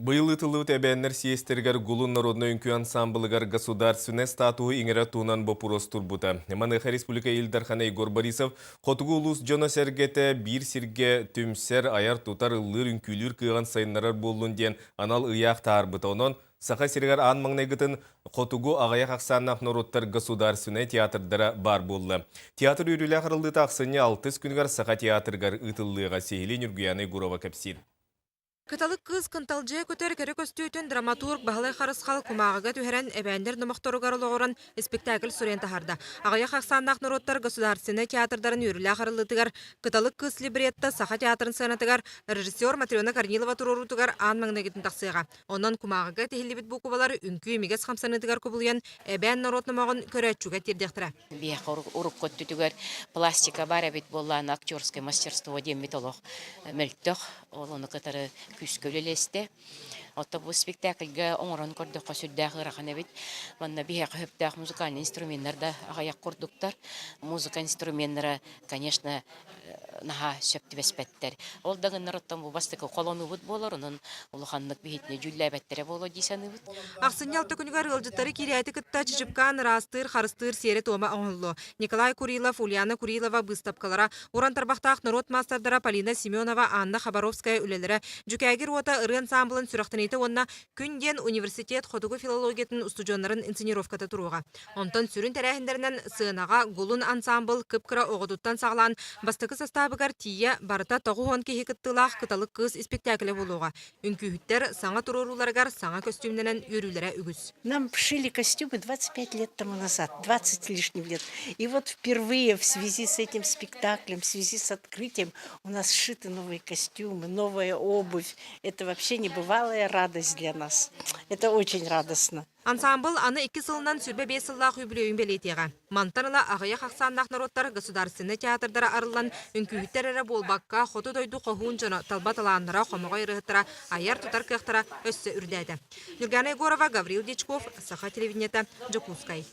Быйыл ытылы тэбэннер сиестергер гулун народной үңкү ансамблыгар государственный статуы иңере тунан бопурос турбута. Маныха Республика Илдархана Егор Борисов хотугу улус жоно сергете бир сирге түмсер аяр тутар ыллыр үңкүлүр кыган сайыннарар болун ден анал ыяк таарбыта онон саха сиргер ан маңнайгытын хотугу агая каксаннах народтар государственный театрдара бар болла. Театр үрүлэ харылды тақсыны 6 күнгар саха театргар ытыллыга сейли нүргüяны Гурова кепсир. Кыталык кыз кынталжы көтер кере көстүйтін драматург бағалай қарысқал кумағыға түхерен әбәндер номақторугар олығырын спектакль сүрен тахарда. Ағая қақсаннақ народтар государственный театрдарын үрілі қарылытыгар, кыталык кыз либретта саха театрын сығанатыгар, режиссер Матрена Корнилова турурутыгар ан маңнагетін тақсыға. Онан кумағыға техилибет букубалар үнкі мегес қамсаныдыгар көбілген әбән народ номағын көрәтчуға тердектірі. Бияқ уруп көттүтүгөр пластика бар әбит боллан актерское мастерство демитолог мөлттөх олону кытары күскөлелесте. Отто бу спектакльга оңорон көрдүк көсүддагы рахан әбит. Манна бияқ хөптак музыкальный инструменттарда агаяк курдуктар. Музыка инструменттары, конечно, наха сөптүбеспеттер. Ол дагы народтан бу бастыкы колонубут болор, онун улуханнык бихитне жүлләбеттере боло дисаныбыт. Ақсынялты күнігер ылжыттары кирияйты кытта чичипкан, растыр, харыстыр, сері тома оңылы. Николай Курилов, Ульяна Курилова быстапкалара, урантарбақтақ народ мастардара Полина Семенова, Анна Хабаровская үлелері, жүкәгір ота ыры ансамблын сүрақтыныйты онна күнден университет хотугу филологиятын устудионларын инсценировката тұруға. Онтан сүрін тәрәхіндерінен сынаға гулун ансамбл кыпкыра оғыдуттан сағлан, бастықы составыгар тия барыта тоғуон кехи кыттылақ кыталық кыз спектаклі болуға. Үнкүйіттер саңа туруруларгар саңа костюмненен үрілері үгіз. Нам шили костюмы 25 лет тому назад, 20 лишних лет. И вот впервые в связи с этим спектаклем, в связи с открытием, у нас сшиты новые костюмы, новая обувь. Это вообще небывалая радость для нас. Это очень радостно. Ансамбл аны 2 сылынан сүрбе 5 сыллақ үбілеуін белетеға. Мантарыла ағая қақсандақ народтар государственный театрдара арылан үнкүйіттерері болбаққа хоты дойду қоғуын жаны талбаталаныра қомыға ирығыттыра аяр тұтар кықтыра өссі үрдәді. Нүргана Егорова, Гаврил Дичков, Саха телевидениета, Джокускай.